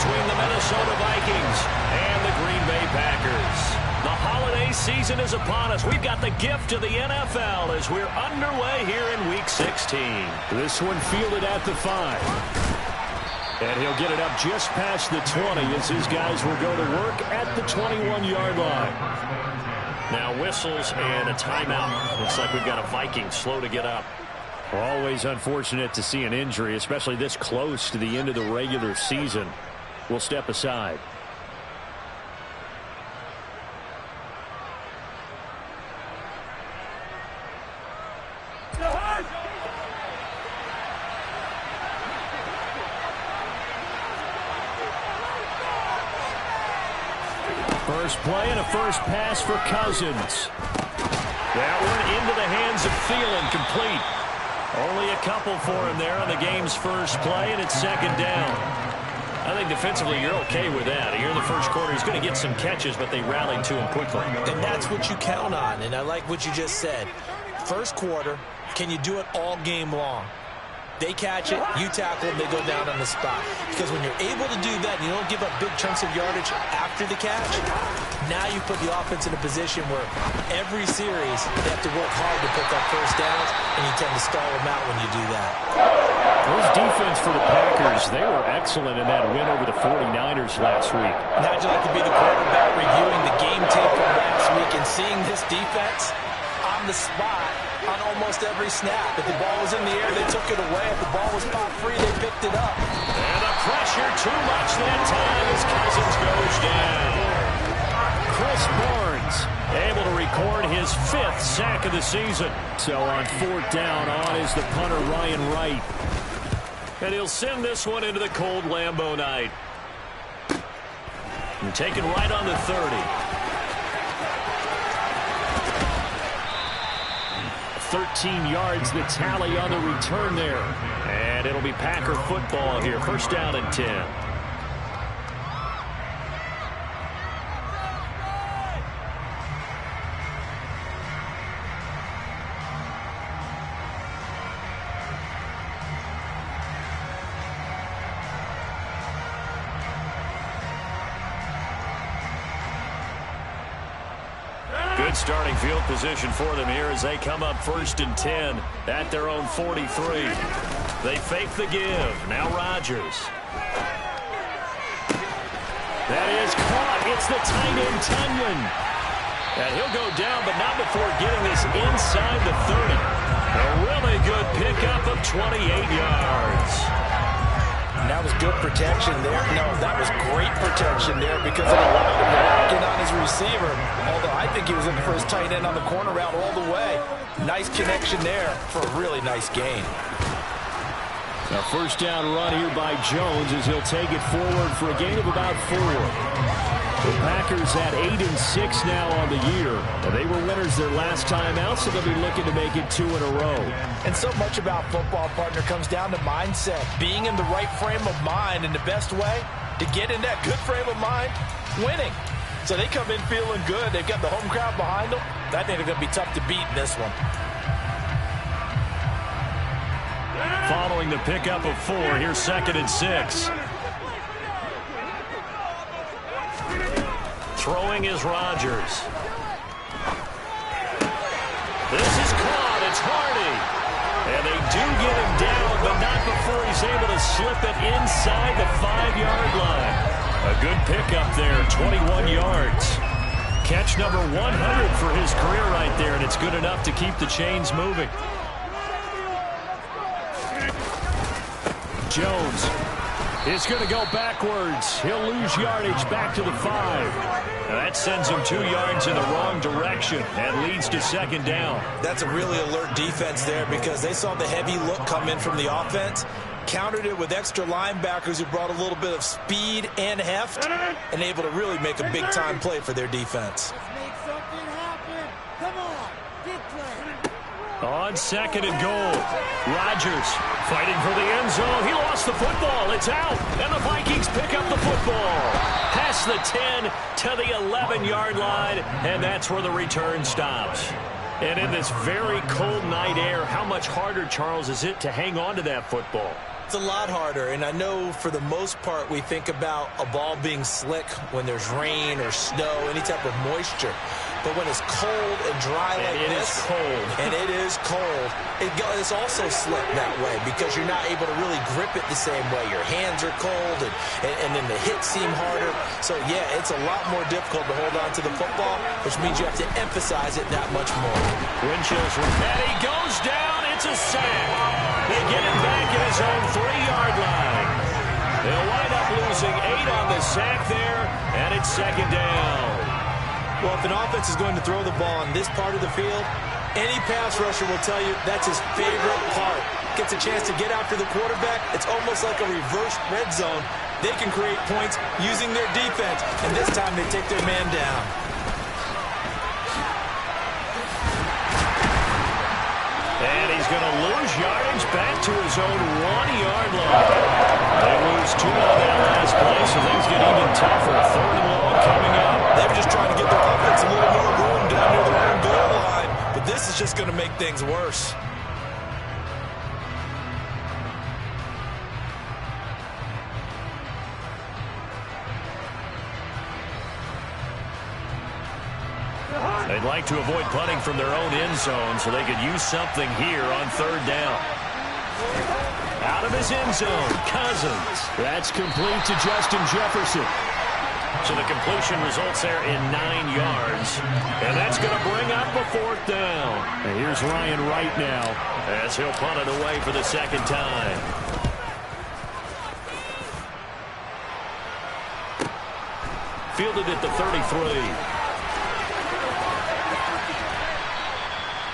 between the Minnesota Vikings and the Green Bay Packers. The holiday season is upon us. We've got the gift of the NFL as we're underway here in Week 16. This one fielded at the 5. And he'll get it up just past the 20 as his guys will go to work at the 21-yard line. Now whistles and a timeout. Looks like we've got a Viking slow to get up. Always unfortunate to see an injury, especially this close to the end of the regular season. We'll step aside. First play and a first pass for Cousins. That one into the hands of Thielen, complete. Only a couple for him there on the game's first play, and it's second down. I think defensively you're okay with that. Here in the first quarter, he's going to get some catches, but they rallied to him quickly. And that's what you count on, and I like what you just said. First quarter, can you do it all game long? They catch it, you tackle them, they go down on the spot. Because when you're able to do that and you don't give up big chunks of yardage after the catch, now you put the offense in a position where every series they have to work hard to pick up first downs, and you tend to stall them out when you do that. Those defense for the Packers, they were excellent in that win over the 49ers last week. Now I'd like to be the quarterback reviewing the game tape from last week and seeing this defense on the spot on almost every snap. If the ball was in the air, they took it away. If the ball was popped free, they picked it up. And the pressure too much that time as Cousins goes down. Chris Barnes able to record his 5th sack of the season. So on 4th down, on is the punter Ryan Wright. And he'll send this one into the cold Lambeau night. And taken right on the 30. 13 yards the tally on the return there. And it'll be Packer football here. First down and 10. Good starting field position for them here as they come up 1st and 10 at their own 43. They fake the give. Now Rodgers. That is caught. It's the tight end Tunyon. And he'll go down, but not before getting this inside the 30. A really good pickup of 28 yards. That was good protection there. No, that was great protection there because it allowed him to lock in on his receiver. Although I think he was in the first tight end on the corner route all the way. Nice connection there for a really nice gain. A first down run here by Jones as he'll take it forward for a gain of about 4. The Packers at 8-6 now on the year. They were winners their last time out, so they'll be looking to make it 2 in a row. And so much about football, partner, comes down to mindset. Being in the right frame of mind, and the best way to get in that good frame of mind, winning. So they come in feeling good. They've got the home crowd behind them. I think they're going to be tough to beat in this one. Following the pickup of 4, here's 2nd and 6. Throwing is Rodgers. This is caught. It's Hardy. And they do get him down, but not before he's able to slip it inside the 5-yard line. A good pickup there, 21 yards. Catch number 100 for his career right there, and it's good enough to keep the chains moving. Jones is going to go backwards. He'll lose yardage back to the 5. Now that sends him 2 yards in the wrong direction and leads to 2nd down. That's a really alert defense there because they saw the heavy look come in from the offense, countered it with extra linebackers who brought a little bit of speed and heft, and able to really make a big-time play for their defense. On 2nd and goal, Rodgers fighting for the end zone. He lost the football. It's out, and the Vikings pick up the football. Past the 10 to the 11-yard line, and that's where the return stops. And in this very cold night air, how much harder, Charles, is it to hang on to that football? It's a lot harder, and I know for the most part we think about a ball being slick when there's rain or snow, any type of moisture. But when it's cold and dry like this, and it is cold, it's also slick that way because you're not able to really grip it the same way. Your hands are cold, and then the hits seem harder. So, yeah, it's a lot more difficult to hold on to the football, which means you have to emphasize it that much more. Wind chills from Petty goes down. It's a sack. They get him back at his own 3-yard line. They'll wind up losing 8 on the sack there, and it's second down. Well, if an offense is going to throw the ball on this part of the field, any pass rusher will tell you that's his favorite part. Gets a chance to get after the quarterback. It's almost like a reverse red zone. They can create points using their defense, and this time they take their man down. And he's going to lose yardage back to his own 1-yard line. They lose 2 on that last play, so things get even tougher. 3rd and long coming up. They were just trying to give their offense a little more room down near their own goal line, but this is just going to make things worse. They'd like to avoid punting from their own end zone so they could use something here on 3rd down. Out of his end zone, Cousins. That's complete to Justin Jefferson. So the completion results there in 9 yards. And that's going to bring up a 4th down. And here's Ryan Wright now, as he'll punt it away for the 2nd time. Fielded at the 33.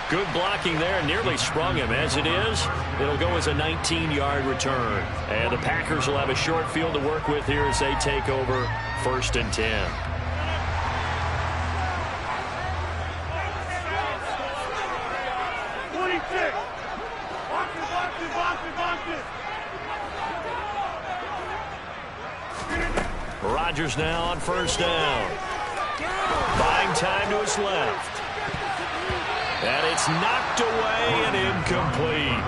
Good blocking there, nearly sprung him. As it is, it'll go as a 19-yard return. And the Packers will have a short field to work with here as they take over 1st and 10. Rodgers now on 1st down. Buying time to his left. And it's knocked away and incomplete.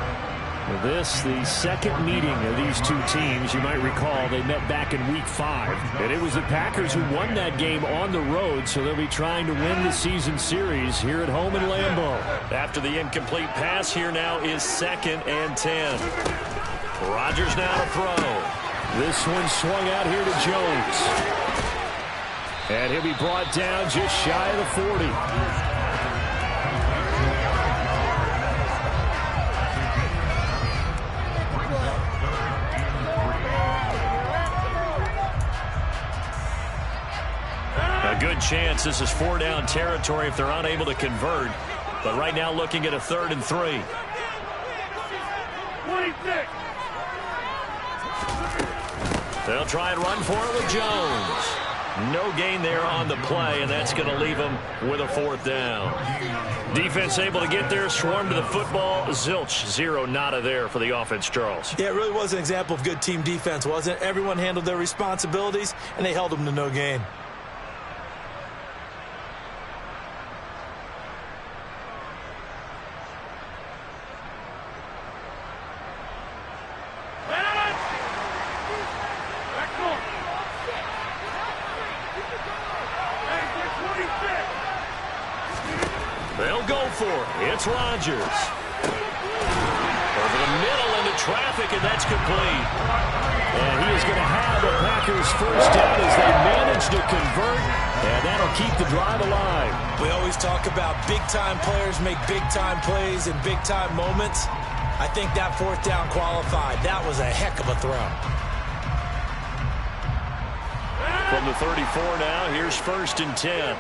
This, the second meeting of these two teams. You might recall they met back in Week 5. And it was the Packers who won that game on the road, so they'll be trying to win the season series here at home in Lambeau. After the incomplete pass, here now is 2nd and 10. Rodgers now to throw. This one swung out here to Jones. And he'll be brought down just shy of the 40. A good chance this is 4-down territory if they're unable to convert. But right now looking at a 3rd and 3. 26. They'll try and run for it with Jones. No gain there on the play, and that's going to leave them with a 4th down. Defense able to get there, swarm to the football. Zilch, 0 nada there for the offense, Charles. Yeah, it really was an example of good team defense, wasn't it? Everyone handled their responsibilities, and they held them to no gain. They'll go for it. It's Rodgers. Over the middle into traffic, and that's complete. And he is going to have the Packers 1st down as they manage to convert, and that'll keep the drive alive. We always talk about big-time players make big-time plays in big-time moments. I think that 4th down qualified. That was a heck of a throw. From the 34 now, here's 1st and 10.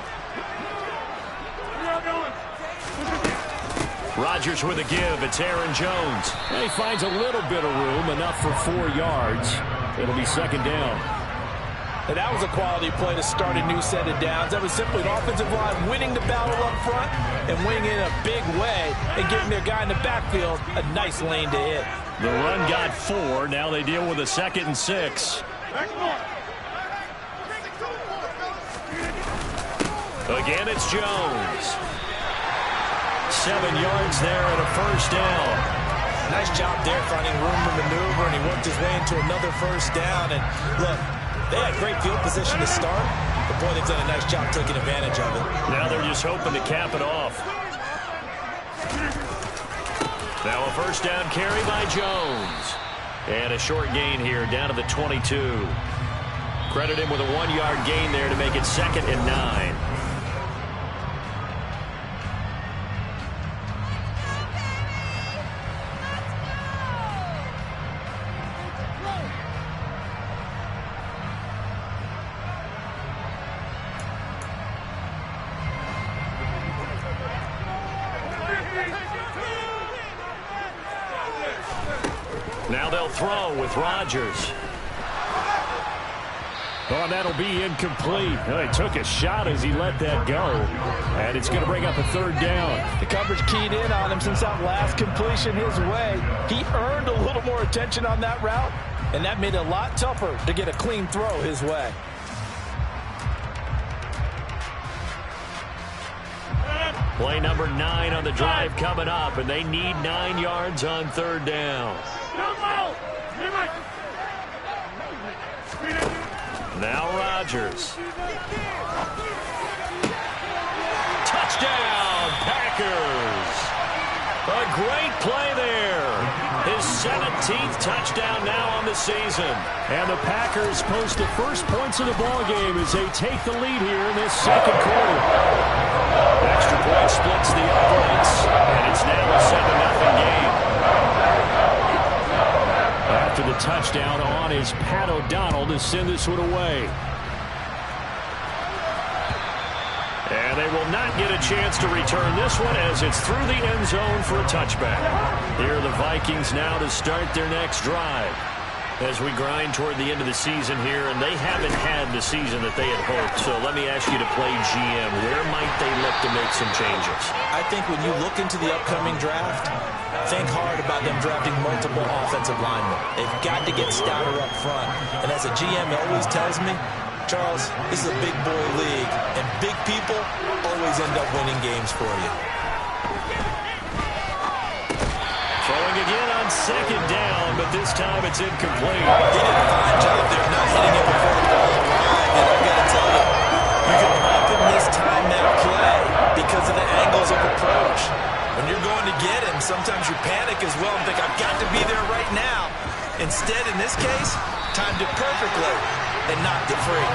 Rodgers with a give. It's Aaron Jones. And he finds a little bit of room, enough for 4 yards. It'll be 2nd down. And that was a quality play to start a new set of downs. That was simply an offensive line winning the battle up front and winning in a big way and giving their guy in the backfield a nice lane to hit. The run got 4. Now they deal with a 2nd and 6. Again, it's Jones. 7 yards there and a 1st down. Nice job there finding room to maneuver, and he worked his way into another first down. And look, they had great field position to start, but boy, they've done a nice job taking advantage of it. Now they're just hoping to cap it off. Now a first down carry by Jones. And a short gain here down to the 22. Credit him with a 1-yard gain there to make it 2nd and 9. Now they'll throw with Rodgers. Oh, that'll be incomplete. Well, he took a shot as he let that go. And it's going to bring up a 3rd down. The coverage keyed in on him since that last completion his way. He earned a little more attention on that route, and that made it a lot tougher to get a clean throw his way. Play number 9 on the drive coming up, and they need 9 yards on 3rd down. Now Rodgers. Touchdown, Packers. A great play there. His 17th touchdown now on the season. And the Packers post the first points of the ballgame as they take the lead here in this 2nd quarter. Extra point splits the uprights, and it's now a 7-0 game. After the touchdown on is Pat O'Donnell to send this one away. And they will not get a chance to return this one as it's through the end zone for a touchback. Here are the Vikings now to start their next drive. As we grind toward the end of the season here, and they haven't had the season that they had hoped. So let me ask you to play GM. Where might they look to make some changes? I think when you look into the upcoming draft, think hard about them drafting multiple offensive linemen. They've got to get stouter up front. And as a GM always tells me, Charles, this is a big boy league, and big people always end up winning games for you. Throwing again on 2nd down, but this time it's incomplete. He did a fine job there not hitting it before the ball arrived, and I've got to tell you, you can often mistime that play because of the angles of approach. When you're going to get him, sometimes you panic as well and think, I've got to be there right now. Instead, in this case, timed it perfectly and knocked it free.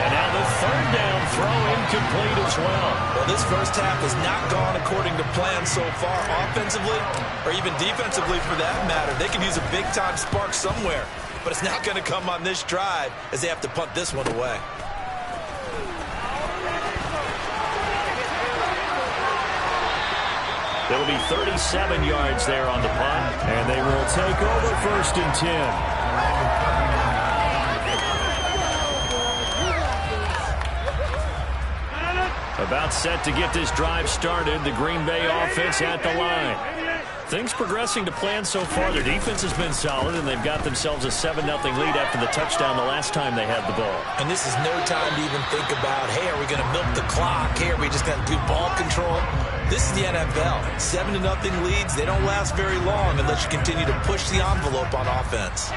And now the 3rd down throw incomplete as well. Well, this first half has not gone according to plan so far, offensively or even defensively for that matter. They could use a big-time spark somewhere, but it's not going to come on this drive as they have to punt this one away. There will be 37 yards there on the punt, and they will take over 1st and 10. About set to get this drive started. The Green Bay offense at the line. Things progressing to plan so far. Their defense has been solid, and they've got themselves a 7-0 lead after the touchdown the last time they had the ball. And this is no time to even think about, hey, are we going to milk the clock? Hey, are we just going to do ball control? This is the NFL. 7-0 leads, they don't last very long unless you continue to push the envelope on offense.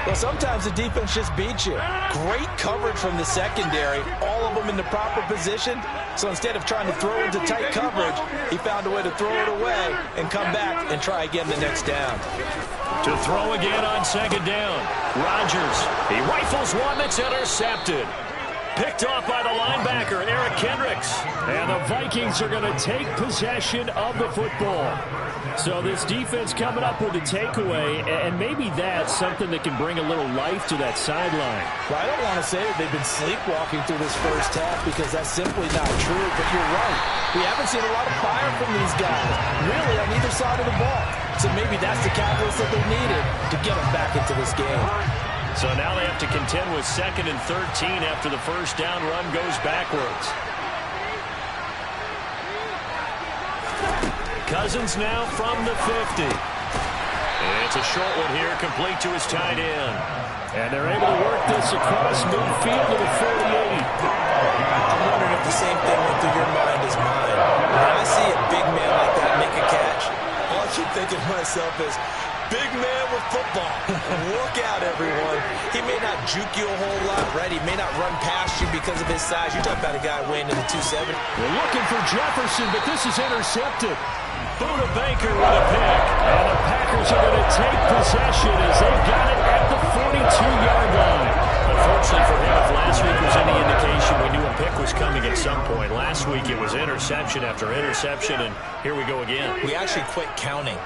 Well, sometimes the defense just beats you. Great coverage from the secondary, all of them in the proper position. So instead of trying to throw into tight coverage, he found a way to throw it away and come back and try again the next down. To throw again on 2nd down. Rodgers, he rifles one that's intercepted. Picked off by the linebacker, Eric Kendricks. And the Vikings are going to take possession of the football. So this defense coming up with a takeaway, and maybe that's something that can bring a little life to that sideline. Well, I don't want to say that they've been sleepwalking through this first half because that's simply not true, but you're right. We haven't seen a lot of fire from these guys, really, on either side of the ball. So maybe that's the catalyst that they needed to get them back into this game. So now they have to contend with 2nd and 13 after the first down run goes backwards. Cousins now from the 50. It's a short one here, complete to his tight end. And they're able to work this across midfield to the 48. I'm wondering if the same thing went through your mind as mine. When I see a big man like that make a catch, all I keep thinking to myself is, big man with football. Look out, everyone. He may not juke you a whole lot, right? He may not run past you because of his size. You're talking about a guy weighing in the 270. They're looking for Jefferson, but this is intercepted. Buda Baker with a pick. And the Packers are going to take possession as they've got it at the 42-yard line. Unfortunately for him, if last week was any indication, we knew a pick was coming at some point. Last week it was interception after interception, and here we go again. We actually quit counting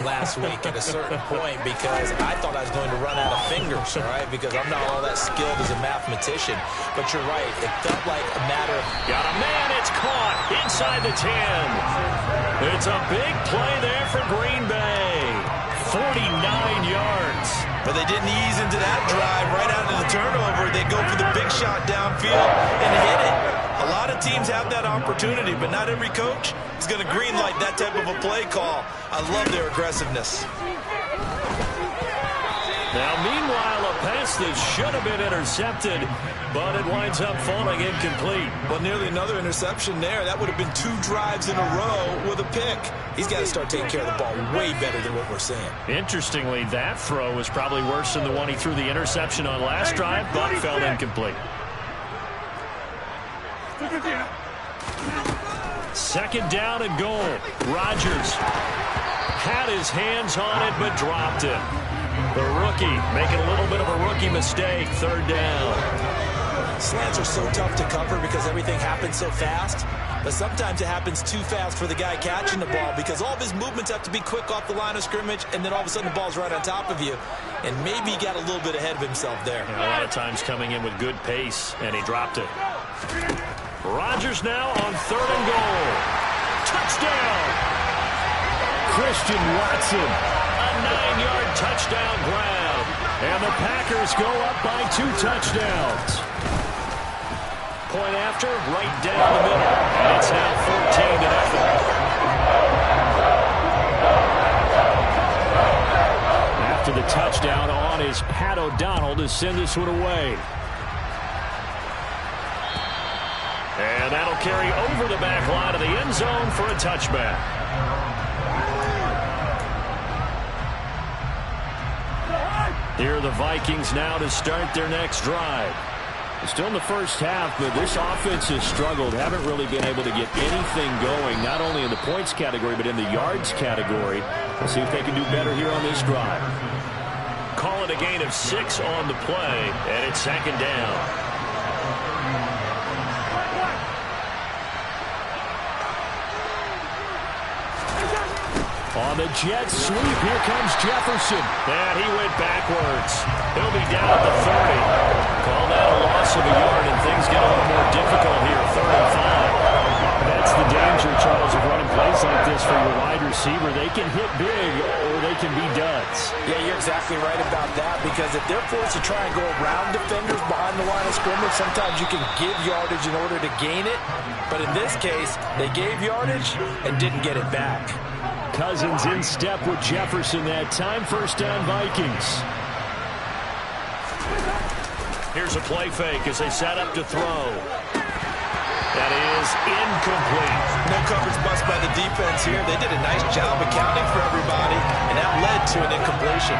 last week at a certain point because I thought I was going to run out of fingers, all right, because I'm not all that skilled as a mathematician. But you're right. It felt like a matter of... Got a man. It's caught inside the 10. It's a big play there for Green Bay. 49 yards. But they didn't ease into that drive right out of the turnover. They go for the big shot downfield and hit it. A lot of teams have that opportunity, but not every coach is going to greenlight that type of a play call. I love their aggressiveness. Now, meanwhile, a pass that should have been intercepted, but it winds up falling incomplete. Well, nearly another interception there. That would have been 2 drives in a row with a pick. He's got to start taking care of the ball way better than what we're seeing. Interestingly, that throw was probably worse than the one he threw the interception on last drive, but fell incomplete. Second down and goal. Rodgers had his hands on it, but dropped it. The rookie making a little bit of a rookie mistake. Third down. Slants are so tough to cover because everything happens so fast. But sometimes it happens too fast for the guy catching the ball because all of his movements have to be quick off the line of scrimmage, and then all of a sudden the ball's right on top of you. And maybe he got a little bit ahead of himself there. Yeah, a lot of times coming in with good pace, and he dropped it. Rodgers now on 3rd and goal. Touchdown! Christian Watson. A 9-yard touchdown grab. And the Packers go up by 2 touchdowns. Point after, right down the middle. And it's now 14-0. After the touchdown on is Pat O'Donnell to send this one away. And that'll carry over the back line of the end zone for a touchback. Here are the Vikings now to start their next drive. Still in the first half, but this offense has struggled. Haven't really been able to get anything going, not only in the points category, but in the yards category. We'll see if they can do better here on this drive. Call it a gain of 6 on the play, and it's 2nd down. On the jet sweep, here comes Jefferson. And he went backwards. He'll be down at the 30. Call that a loss of a yard, and things get a little more difficult here. 3rd and 5. That's the danger, Charles, of running plays like this for your wide receiver. They can hit big, or they can be duds. Yeah, you're exactly right about that, because if they're forced to try and go around defenders behind the line of scrimmage, sometimes you can give yardage in order to gain it. But in this case, they gave yardage and didn't get it back. Cousins in step with Jefferson that time. 1st down, Vikings. Here's a play fake as they set up to throw. That is incomplete. No coverage bust by the defense here. They did a nice job accounting for everybody, and that led to an incompletion.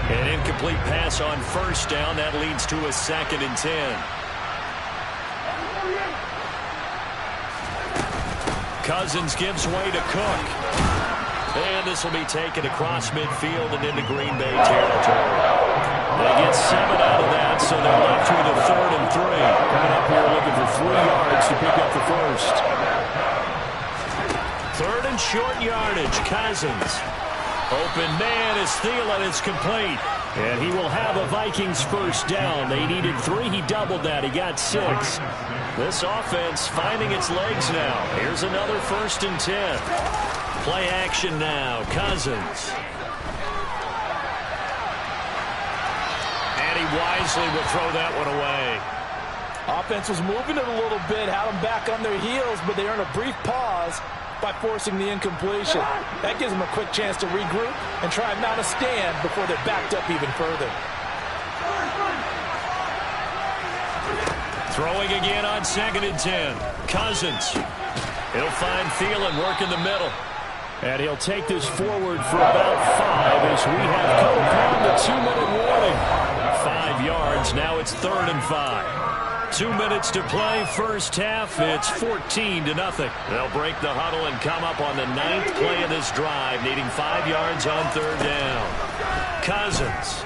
An incomplete pass on 1st down. That leads to a 2nd and 10. Cousins gives way to Cook. And this will be taken across midfield and into Green Bay territory. They get 7 out of that, so they're left with a 3rd and 3. Coming up here looking for 3 yards to pick up the 1st. 3rd and short yardage. Cousins. Open man is Thielen. It's complete. And he will have a Vikings 1st down. They needed 3. He doubled that. He got 6. This offense finding its legs now. Here's another 1st and 10. Play action now. Cousins. And he wisely will throw that one away. Offense was moving it a little bit, had them back on their heels, but they earned a brief pause by forcing the incompletion. That gives them a quick chance to regroup and try and mount a stand before they're backed up even further. Throwing again on 2nd and 10. Cousins. He'll find Thielen working the middle. And he'll take this forward for about 5 as we have come upon the 2-minute warning. 5 yards. Now it's 3rd and 5. 2 minutes to play. First half. It's 14-0. They'll break the huddle and come up on the 9th play of this drive, needing 5 yards on 3rd down. Cousins.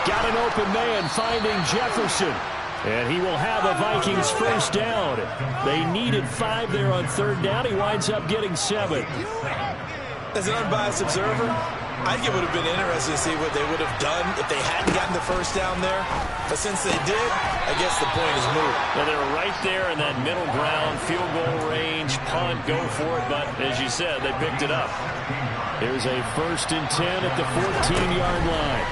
Got an open man, finding Jefferson. And he will have a Vikings first down. They needed 5 there on 3rd down. He winds up getting 7. As an unbiased observer, I think it would have been interesting to see what they would have done if they hadn't gotten the first down there. But since they did, I guess the point is moot. Well, they were right there in that middle ground, field goal range, punt, go for it. But as you said, they picked it up. Here's a 1st and 10 at the 14-yard line.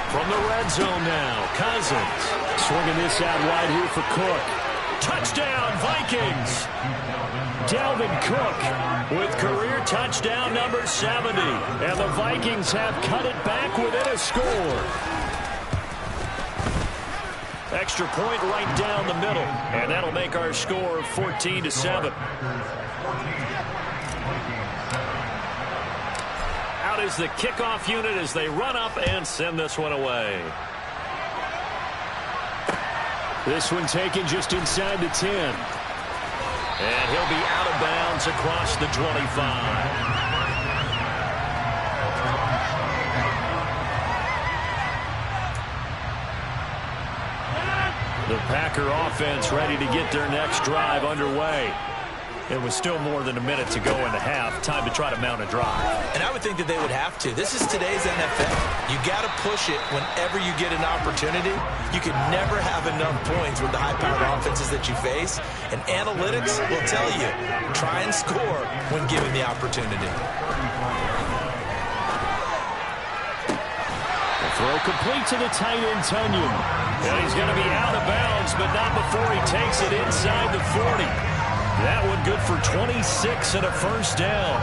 From the red zone now, Cousins swinging this out wide here for Cook. Touchdown, Vikings! Dalvin Cook with career touchdown number 70. And the Vikings have cut it back within a score. Extra point right down the middle. And that'll make our score 14-7. Out is the kickoff unit as they run up and send this one away. This one taken just inside the 10. And he'll be out of bounds across the 25. The Packer offense ready to get their next drive underway. It was still more than a minute to go in the half. Time to try to mount a drive. And I would think that they would have to. This is today's NFL. You got to push it whenever you get an opportunity. You can never have enough points with the high-powered offenses that you face. And analytics will tell you, try and score when given the opportunity. The throw complete to the tight end, Tunyon. And he's going to be out of bounds, but not before he takes it inside the 40. That one good for 26 and a first down.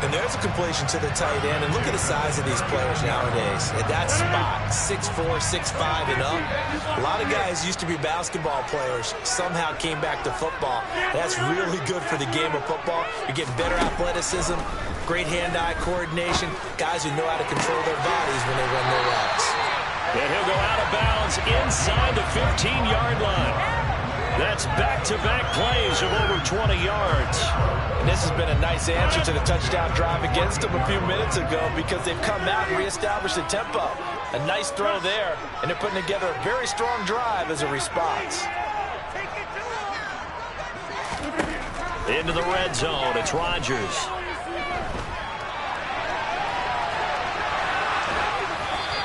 And there's a completion to the tight end. And look at the size of these players nowadays. At that spot, 6'4", 6'5", and up. A lot of guys used to be basketball players, somehow came back to football. That's really good for the game of football. You're getting better athleticism, great hand-eye coordination, guys who know how to control their bodies when they run their routes. And he'll go out of bounds inside the 15-yard line. That's back-to-back plays of over 20 yards. And this has been a nice answer to the touchdown drive against them a few minutes ago because they've come out and reestablished the tempo. A nice throw there, and they're putting together a very strong drive as a response. Into the red zone, it's Rodgers.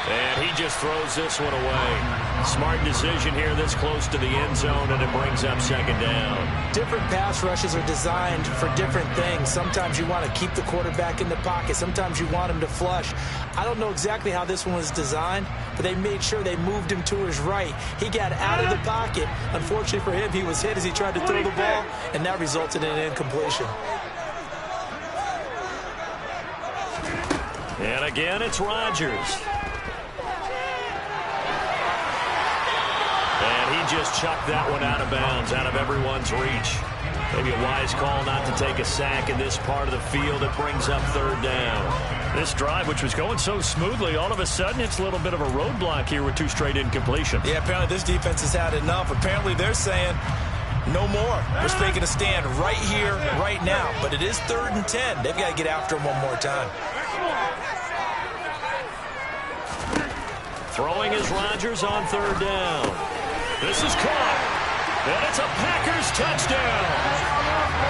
And he just throws this one away. Smart decision here this close to the end zone, and it brings up 2nd down. Different pass rushes are designed for different things. Sometimes you want to keep the quarterback in the pocket. Sometimes you want him to flush. I don't know exactly how this one was designed, but they made sure they moved him to his right. He got out of the pocket. Unfortunately for him, he was hit as he tried to throw the ball, and that resulted in an incompletion. And again, it's Rodgers. And he just chucked that one out of bounds, out of everyone's reach. Maybe a wise call not to take a sack in this part of the field. It brings up 3rd down. This drive, which was going so smoothly, all of a sudden it's a little bit of a roadblock here with 2 straight incompletions. Yeah, apparently this defense has had enough. Apparently they're saying no more. We're taking a stand right here, right now. But it is 3rd and 10. They've got to get after him one more time. Throwing is Rodgers on 3rd down. This is caught, and it's a Packers touchdown.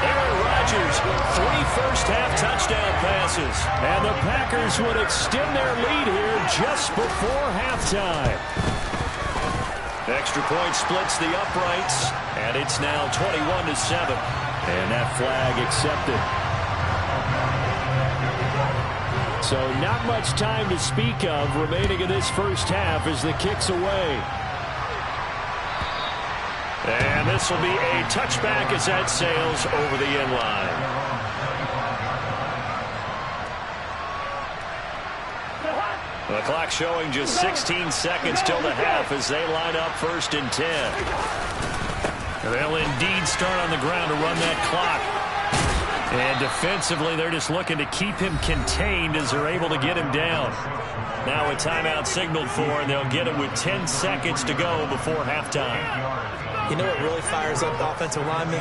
Aaron Rodgers, 3 first-half touchdown passes. And the Packers would extend their lead here just before halftime. Extra point splits the uprights, and it's now 21-7. And that flag accepted. So not much time to speak of remaining in this first half as the kick's away. And this will be a touchback as that sails over the end line. The clock showing just 16 seconds till the half as they line up 1st and 10. They'll indeed start on the ground to run that clock. And defensively, they're just looking to keep him contained as they're able to get him down. Now a timeout signaled for, and they'll get it with 10 seconds to go before halftime. You know what really fires up offensive linemen?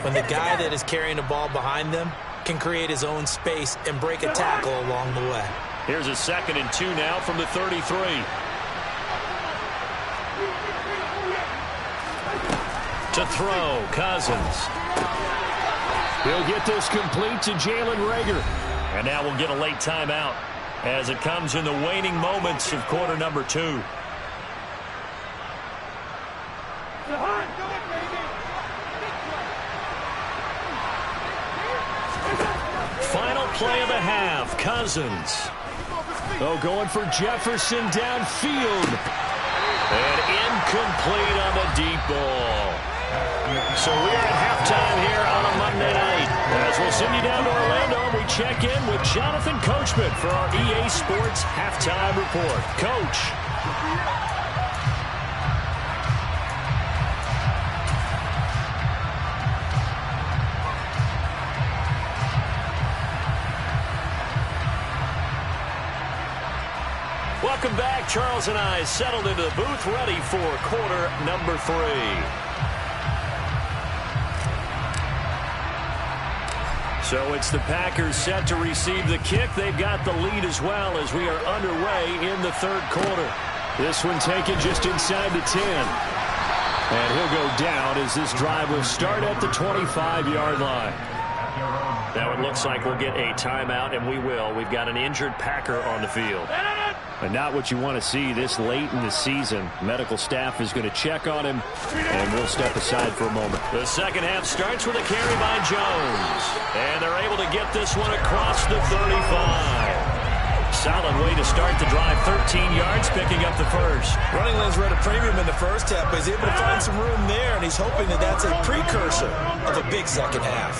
When the guy that is carrying the ball behind them can create his own space and break a tackle along the way. Here's a 2nd and 2 now from the 33. To throw, Cousins. He'll get this complete to Jalen Reagor. And now we'll get a late timeout as it comes in the waning moments of quarter number 2. Final play of the half, Cousins. Oh, going for Jefferson downfield. And incomplete on the deep ball. So we're at halftime here on a Monday night. As we'll send you down to Orlando, we check in with Jonathan Coachman for our EA Sports Halftime Report. Coach. Welcome back. Charles and I settled into the booth ready for quarter number 3. So it's the Packers set to receive the kick. They've got the lead as well as we are underway in the 3rd quarter. This one taken just inside the 10. And he'll go down as this drive will start at the 25-yard line. Now it looks like we'll get a timeout, and we will. We've got an injured Packer on the field. And not what you want to see this late in the season. Medical staff is going to check on him, and we'll step aside for a moment. The second half starts with a carry by Jones. And they're able to get this one across the 35. Solid way to start the drive. 13 yards, picking up the first. Running lanes were at a premium in the first half, but he's able to find some room there, and he's hoping that that's a precursor of a big second half.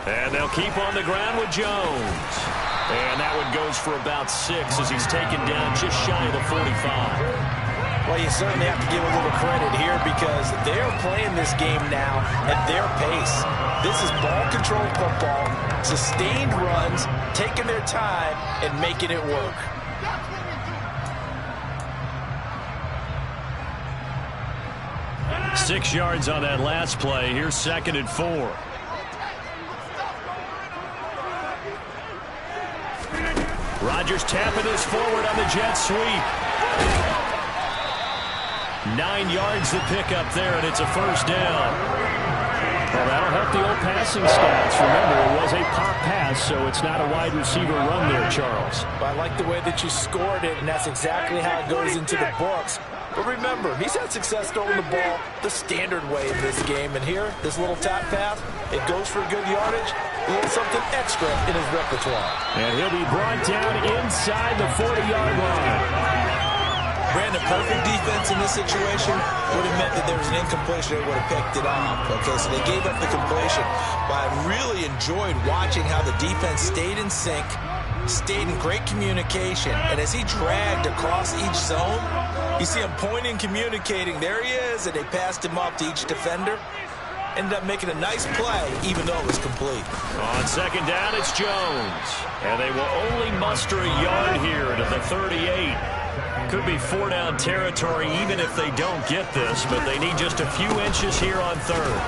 And they'll keep on the ground with Jones. And that one goes for about 6 as he's taken down just shy of the 45. Well, you certainly have to give a little credit here because they're playing this game now at their pace. This is ball-controlled football, sustained runs, taking their time, and making it work. Six yards on that last play. Here's 2nd and 4. Rodgers tapping this forward on the jet sweep. 9 yards to pick up there, and it's a first down. Well, that'll help the old passing stats. Remember, it was a pop pass, so it's not a wide receiver run there, Charles. Well, I like the way that you scored it, and that's exactly how it goes into the books. But remember, he's had success throwing the ball the standard way in this game. And here, this little tap pass, it goes for good yardage, a little something extra in his repertoire. And he'll be brought down inside the 40-yard line. Brandon, perfect defense in this situation would have meant that there was an incompletion. They would have picked it off. Okay, so they gave up the completion. But I really enjoyed watching how the defense stayed in sync, stayed in great communication. And as he dragged across each zone, you see him pointing, communicating. There he is, and they passed him off to each defender. Ended up making a nice play, even though it was complete. On second down, it's Jones. And they will only muster a yard here to the 38. Could be 4-down territory even if they don't get this, but they need just a few inches here on 3rd.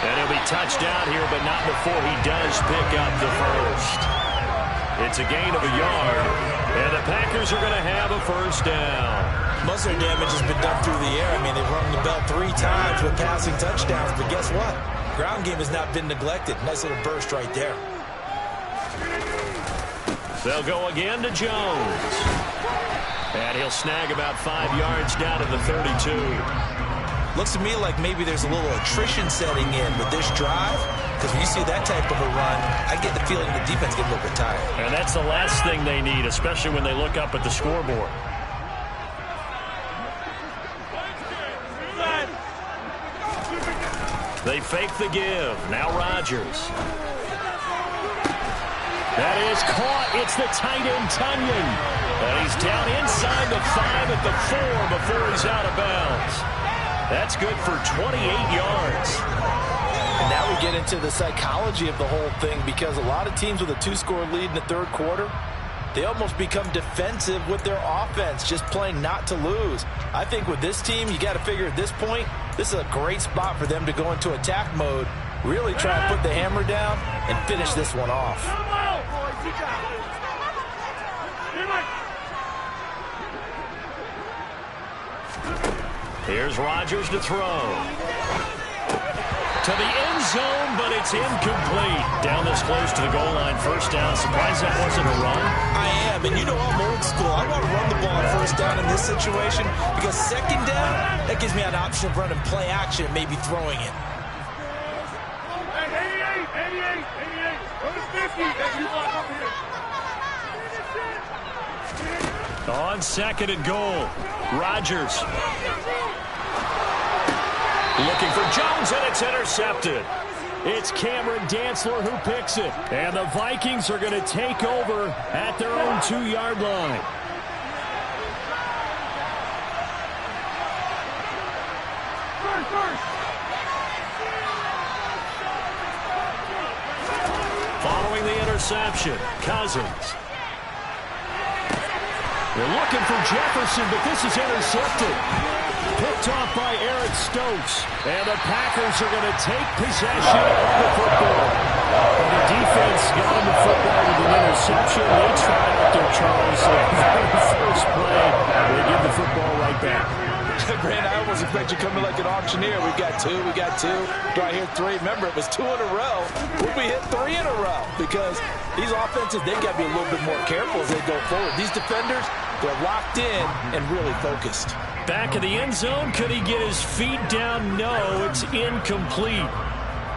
And he'll be touched down here, but not before he does pick up the first. It's a gain of a yard, and the Packers are going to have a first down. Most of their damage has been done through the air. I mean, they've rung the bell 3 times with passing touchdowns, but guess what? Ground game has not been neglected. Nice little burst right there. They'll go again to Jones. And he'll snag about 5 yards down to the 32. Looks to me like maybe there's a little attrition setting in with this drive. Because when you see that type of a run, I get the feeling the defense gets a little bit tired. And that's the last thing they need, especially when they look up at the scoreboard. They fake the give. Now Rodgers. That is caught. It's the tight end, Tunyon. And he's down inside the 5 at the 4 before he's out of bounds. That's good for 28 yards. And now we get into the psychology of the whole thing, because a lot of teams with a 2-score lead in the third quarter, they almost become defensive with their offense, just playing not to lose. I think with this team, you got to figure at this point, this is a great spot for them to go into attack mode, really try and put the hammer down and finish this one off. Here's Rodgers to throw. To the end zone, but it's incomplete. Down this close to the goal line, first down. Surprised that wasn't a run. I am, and you know I'm old school. I want to run the ball on first down in this situation, because second down, that gives me an option of running play action and maybe throwing it. On second and goal, Rodgers. Looking for Jones, and it's intercepted. It's Cameron Dantzler who picks it. And the Vikings are going to take over at their own 2-yard line. Following the interception, Cousins. They're looking for Jefferson, but this is intercepted. Picked off by Eric Stokes. And the Packers are going to take possession of the football. And the defense got him the football with an interception. They try out there, Charles. So the first play, they give the football right back. Grant, I almost expect you coming like an auctioneer. We got two. Do I hear three? Remember, it was 2 in a row. Will we hit 3 in a row? Because these offenses, they got to be a little bit more careful as they go forward. These defenders, they're locked in and really focused. Back in the end zone, could he get his feet down? No, it's incomplete.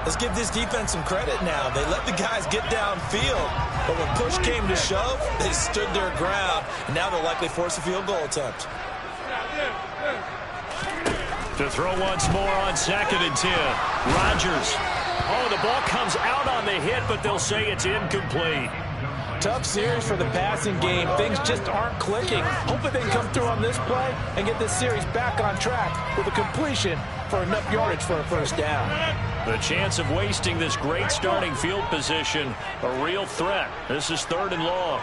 Let's give this defense some credit now. They let the guys get downfield, but when push came to shove, they stood their ground, and now they'll likely force a field goal attempt. To throw once more on second and 10. Rodgers. Oh, the ball comes out on the hit, but they'll say it's incomplete. Tough series for the passing game. Things just aren't clicking. Hopefully they can come through on this play and get this series back on track with a completion for enough yardage for a first down. The chance of wasting this great starting field position, a real threat. This is 3rd and long.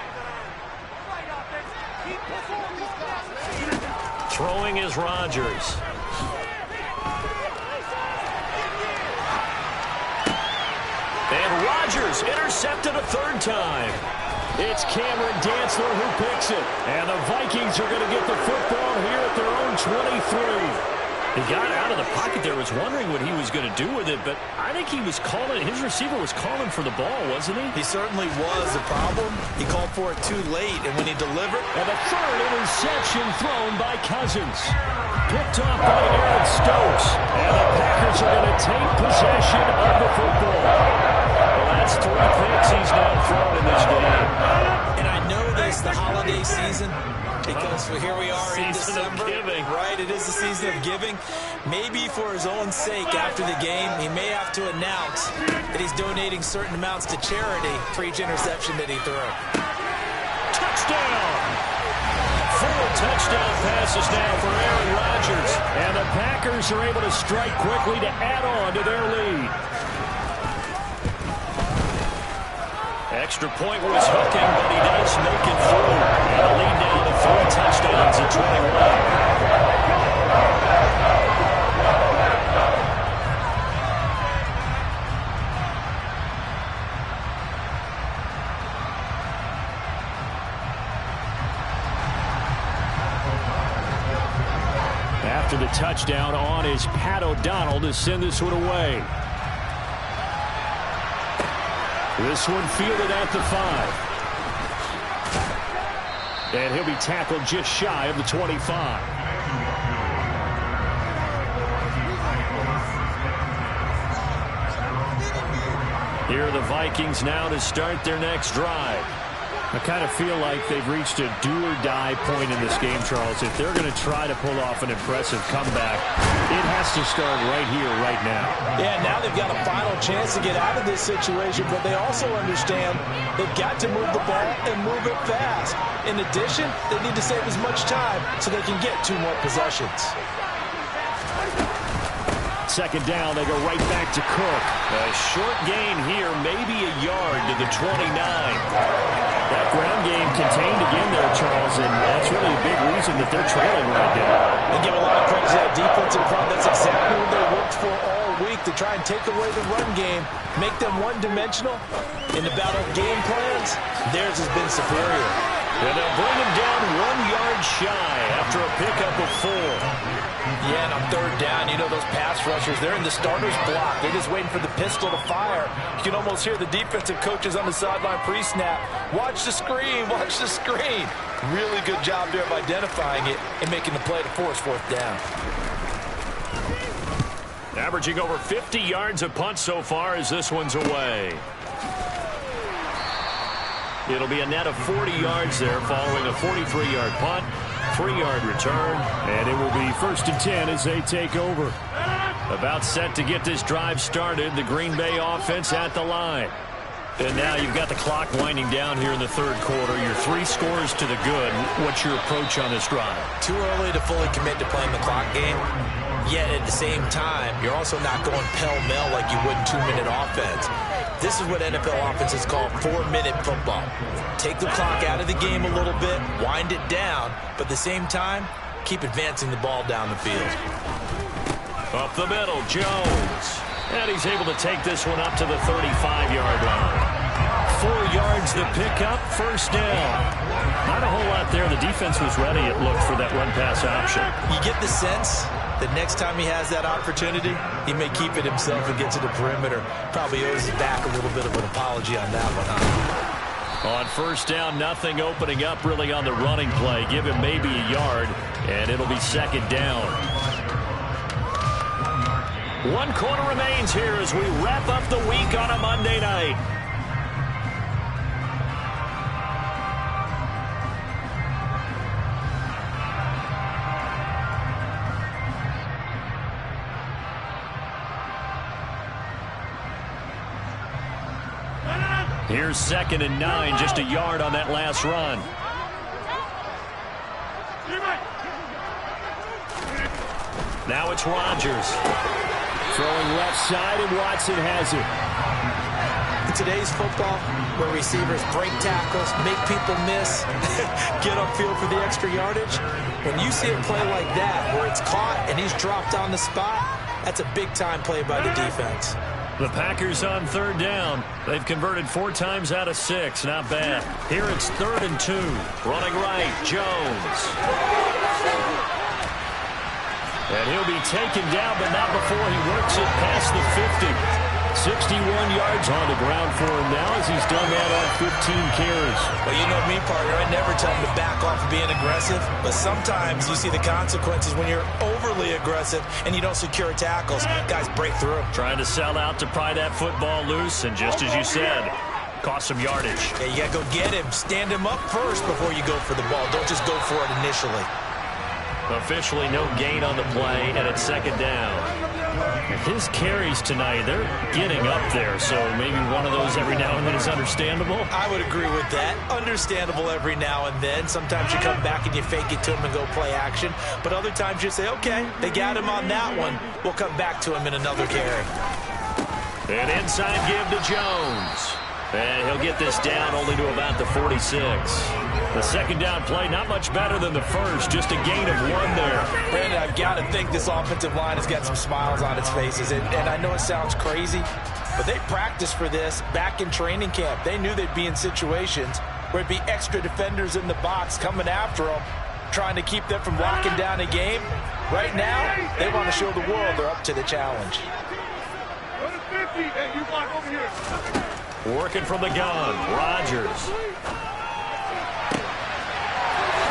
Throwing is Rodgers. And Rodgers intercepted a 3rd time. It's Cameron Dantzler who picks it. And the Vikings are going to get the football here at their own 23. He got out of the pocket there, was wondering what he was going to do with it, but I think he was calling, his receiver was calling for the ball, wasn't he? He certainly was. The problem, he called for it too late, and when he delivered... And the 3rd interception thrown by Cousins. Picked off by Eric Stokes. And the Packers are going to take possession of the football. Well, that's 3 picks he's now thrown in this game. And I know this, the holiday season, because here we are in December. Right, it is the season of giving. Maybe for his own sake after the game, he may have to announce that he's donating certain amounts to charity for each interception that he threw. Touchdown! 4 touchdown passes now for Aaron Rodgers. And the Packers are able to strike quickly to add on to their lead. Extra point was hooking, but he does make it through. And a lead down to 3 touchdowns at 21. After the touchdown on is Pat O'Donnell to send this one away. This one fielded at the 5. And he'll be tackled just shy of the 25. Here are the Vikings now to start their next drive. I kind of feel like they've reached a do-or-die point in this game, Charles. If they're going to try to pull off an impressive comeback, it has to start right here, right now. Yeah, now they've got a final chance to get out of this situation, but they also understand they've got to move the ball and move it fast. In addition, they need to save as much time so they can get 2 more possessions. Second down, they go right back to Cook. A short gain here, maybe a yard to the 29. That ground game contained again there, Charles, and that's really a big reason that they're trailing right now. They give a lot of credit to that defensive front. That's exactly what they worked for all week, to try and take away the run game, make them one-dimensional. In the battle of game plans, theirs has been superior. And they'll bring him down 1 yard shy after a pickup of 4. Yeah, and on third down, you know those pass rushers, they're in the starter's block. They're just waiting for the pistol to fire. You can almost hear the defensive coaches on the sideline pre-snap. Watch the screen, watch the screen. Really good job there of identifying it and making the play to force fourth down. Averaging over 50 yards a punt so far as this one's away. It'll be a net of 40 yards there following a 43-yard punt, 3-yard return, and it will be 1st and 10 as they take over. About set to get this drive started, the Green Bay offense at the line. And now you've got the clock winding down here in the third quarter. You're 3 scores to the good. What's your approach on this drive? Too early to fully commit to playing the clock game. Yet at the same time, you're also not going pell-mell like you would in 2-minute offense. This is what NFL offenses call 4-minute football. Take the clock out of the game a little bit, wind it down, but at the same time, keep advancing the ball down the field. Up the middle, Jones. And he's able to take this one up to the 35-yard line. 4 yards the pickup, first down. Not a whole lot there. The defense was ready, it looked, for that run-pass option. You get the sense that next time he has that opportunity, he may keep it himself and get to the perimeter. Probably owes his back a little bit of an apology on that one, huh? On first down, nothing opening up really on the running play. Give him maybe a yard, and it'll be second down. 1 quarter remains here as we wrap up the week on a Monday night. Here's 2nd and 9, just a yard on that last run. Now it's Rodgers. Throwing left side, and Watson has it. In today's football, where receivers break tackles, make people miss, get upfield for the extra yardage, when you see a play like that where it's caught and he's dropped on the spot, that's a big-time play by the defense. The Packers on third down. They've converted 4 times out of 6. Not bad. Here it's 3rd and 2. Running right, Jones. And he'll be taken down, but not before he works it past the 50. 61 yards on the ground for him now as he's done that on 15 carries. Well, you know me, partner. I never tell him to back off of being aggressive, but sometimes you see the consequences when you're overly aggressive and you don't secure tackles. Guys break through. Trying to sell out to pry that football loose, and just as you said, cost some yardage. Yeah, you got to go get him. Stand him up first before you go for the ball. Don't just go for it initially. Officially no gain on the play, and it's second down. His carries tonight, they're getting up there, so maybe one of those every now and then is understandable. I would agree with that. Understandable every now and then. Sometimes you come back and you fake it to him and go play action, but other times you say, okay, they got him on that one. We'll come back to him in another carry. An inside give to Jones. And he'll get this down only to about the 46. The second down play, not much better than the first, just a gain of 1 there. Brandon, I've got to think this offensive line has got some smiles on its faces. And I know it sounds crazy, but they practiced for this back in training camp. They knew they'd be in situations where it'd be extra defenders in the box coming after them, trying to keep them from locking down a game. Right now, they want to show the world they're up to the challenge. Working from the gun, Rodgers.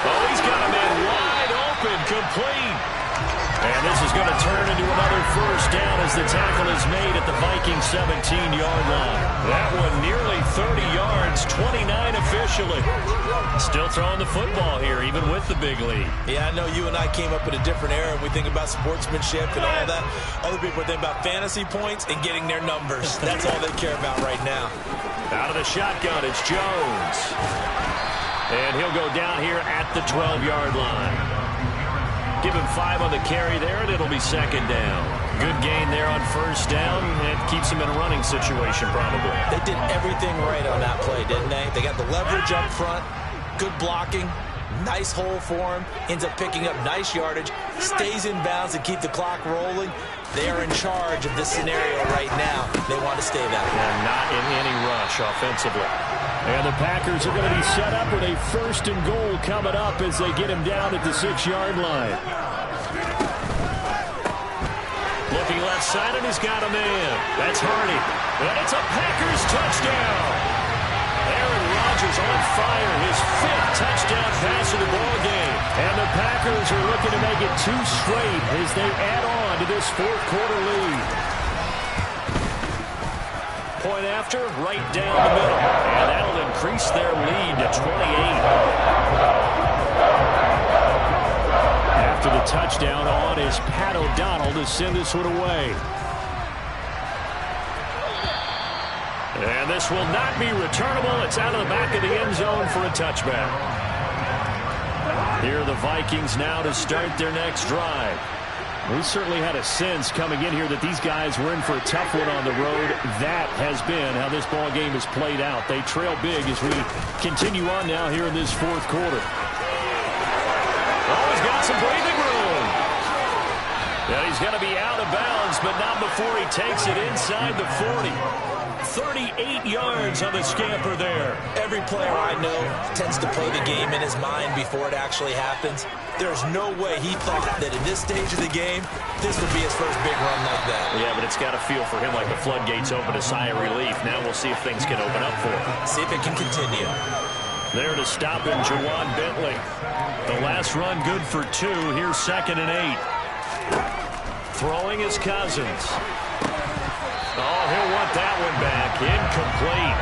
Oh, he's got a man wide open, complete. And this is going to turn into another first down as the tackle is made at the Vikings 17-yard line. That one nearly 30 yards, 29 officially. Still throwing the football here, even with the big lead. Yeah, I know you and I came up in a different era. We think about sportsmanship and all that. Other people think about fantasy points and getting their numbers. That's all they care about right now. Out of the shotgun, it's Jones. And he'll go down here at the 12-yard line. Give him 5 on the carry there, and it'll be second down. Good gain there on first down. It keeps them in a running situation probably. They did everything right on that play, didn't they? They got the leverage up front, good blocking, nice hole for him, ends up picking up nice yardage, stays in bounds to keep the clock rolling. They are in charge of this scenario right now. They want to stay that way. And not in any rush offensively. And the Packers are going to be set up with a 1st and goal coming up as they get him down at the 6-yard line. Looking left side, and he's got a man. That's Hardy. And it's a Packers touchdown. Aaron Rodgers on fire. His 5th touchdown pass of the ball game. And the Packers are looking to make it 2 straight as they add on to this 4th quarter lead. Point after, right down the middle. And that'll increase their lead to 28. After the touchdown, on is Pat O'Donnell to send this one away. And this will not be returnable. It's out of the back of the end zone for a touchback. Here are the Vikings now to start their next drive. We certainly had a sense coming in here that these guys were in for a tough one on the road. That has been how this ball game has played out. They trail big as we continue on now here in this 4th quarter. Oh, he's got some breathing room. Yeah, he's going to be out of bounds, but not before he takes it inside the 40. 38 yards on the scamper there. Every player I know tends to play the game in his mind before it actually happens. There's no way he thought that in this stage of the game, this would be his first big run like that. Yeah, but it's got to feel for him like the floodgates open, a sigh of relief. Now we'll see if things can open up for him. See if it can continue. There to stop him, Juwan Bentley. The last run good for 2. Here's 2nd and 8. Throwing is Cousins. Oh, he'll want that one back. Incomplete.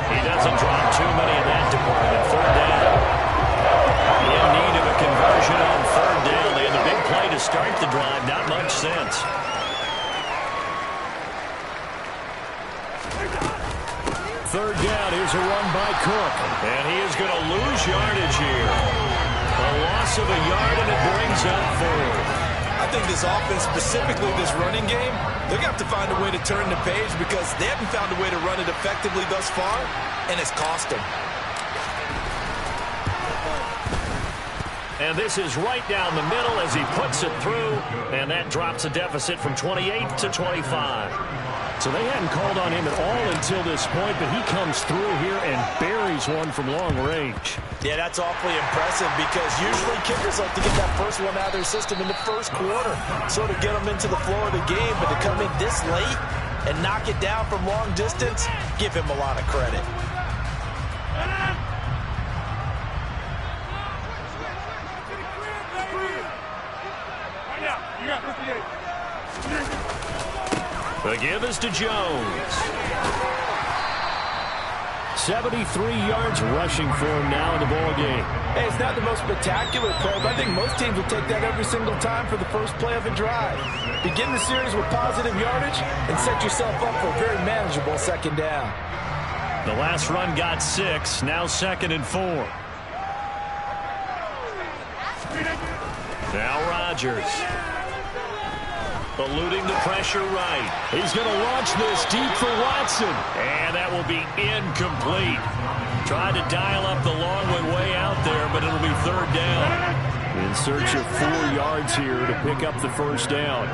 He doesn't drop too many in that department. 3rd down. In need of a conversion on 3rd down. They had the big play to start the drive. Not much sense. Third down. Here's a run by Cook. And he is going to lose yardage here. A loss of a yard, and it brings up 4. I think this offense, specifically this running game, they're going to have to find a way to turn the page because they haven't found a way to run it effectively thus far, and it's cost them. And this is right down the middle as he puts it through, and that drops a deficit from 28 to 25. So they hadn't called on him at all until this point, but he comes through here and buries one from long range. Yeah, that's awfully impressive because usually kickers like to get that first one out of their system in the 1st quarter, sort of get them into the flow of the game, but to come in this late and knock it down from long distance, give him a lot of credit. The give is to Jones. 73 yards rushing for him now in the ball game. Hey, it's not the most spectacular play, but I think most teams will take that every single time for the first play of a drive. Begin the series with positive yardage and set yourself up for a very manageable 2nd down. The last run got 6, now 2nd and 4. Now Rodgers. Eluding the pressure right. He's going to launch this deep for Watson. And that will be incomplete. Tried to dial up the long way out there, but it'll be 3rd down. In search of 4 yards here to pick up the 1st down.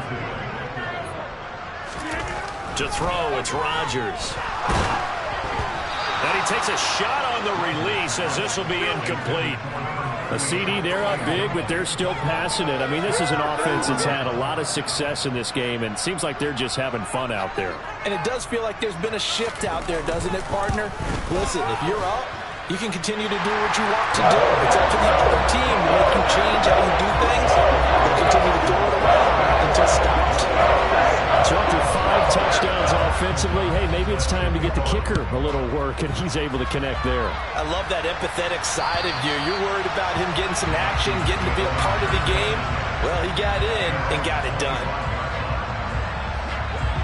To throw, it's Rodgers. And he takes a shot on the release as this will be incomplete. A CD, they're up big, but they're still passing it. I mean, this is an offense that's had a lot of success in this game, and it seems like they're just having fun out there. And it does feel like there's been a shift out there, doesn't it, partner? Listen, if you're up, you can continue to do what you want to do. It's up to the other team to make you change how you do things. They'll continue to throw it around until stopped. So after 5 touchdowns offensively, hey, maybe it's time to get the kicker a little work, and he's able to connect there. I love that empathetic side of you. You're worried about him getting some action, getting to be a part of the game. Well, he got in and got it done.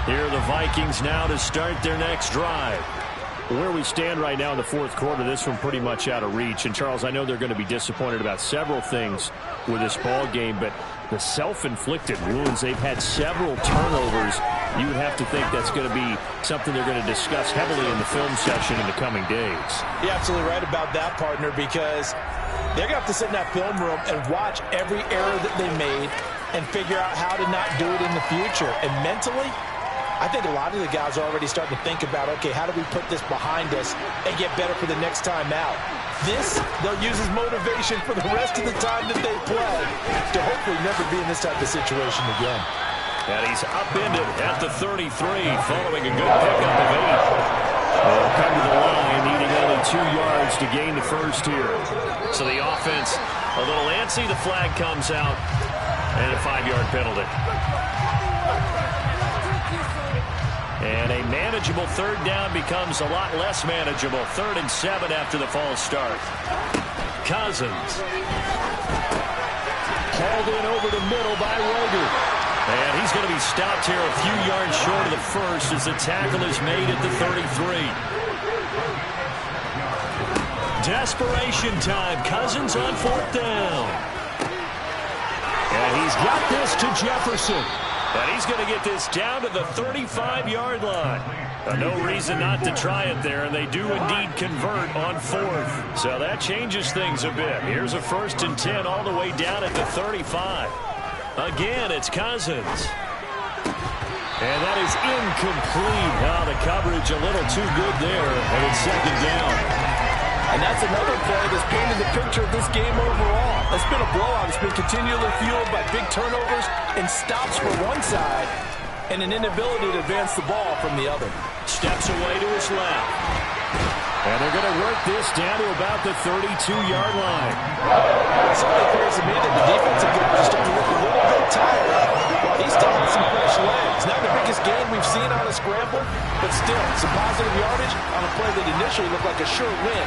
Here are the Vikings now to start their next drive. Where we stand right now in the 4th quarter, this one pretty much out of reach. And, Charles, I know they're going to be disappointed about several things with this ball game, but the self-inflicted wounds. They've had several turnovers. You would have to think that's going to be something they're going to discuss heavily in the film session in the coming days. You're absolutely right about that, partner, because they're going to have to sit in that film room and watch every error that they made and figure out how to not do it in the future. And mentally, I think a lot of the guys are already starting to think about, okay, how do we put this behind us and get better for the next time out? This, they'll use as motivation for the rest of the time that they play to hopefully never be in this type of situation again. And he's upended at the 33 following a good pickup of 8. They'll come to the line needing only 2 yards to gain the first here. So the offense a little antsy. The flag comes out and a 5-yard penalty. And a manageable third down becomes a lot less manageable. 3rd and 7 after the false start. Cousins. Hauled in over the middle by Roger. And he's going to be stopped here a few yards short of the first as the tackle is made at the 33. Desperation time. Cousins on 4th down. And he's got this to Jefferson. And he's going to get this down to the 35-yard line. No reason not to try it there, and they do indeed convert on 4th. So that changes things a bit. Here's a 1st and 10 all the way down at the 35. Again, it's Cousins. And that is incomplete. Oh, the coverage a little too good there, and it's 2nd down. And that's another play that's painted the picture of this game overall. It's been a blowout. It's been continually fueled by big turnovers and stops from one side and an inability to advance the ball from the other. Steps away to his left. And they're going to work this down to about the 32-yard line. It certainly appears to me that the defensive guys are starting to look a little bit tired. Well, he's still got some fresh legs. Not the biggest gain we've seen on a scramble, but still some positive yardage on a play that initially looked like a sure win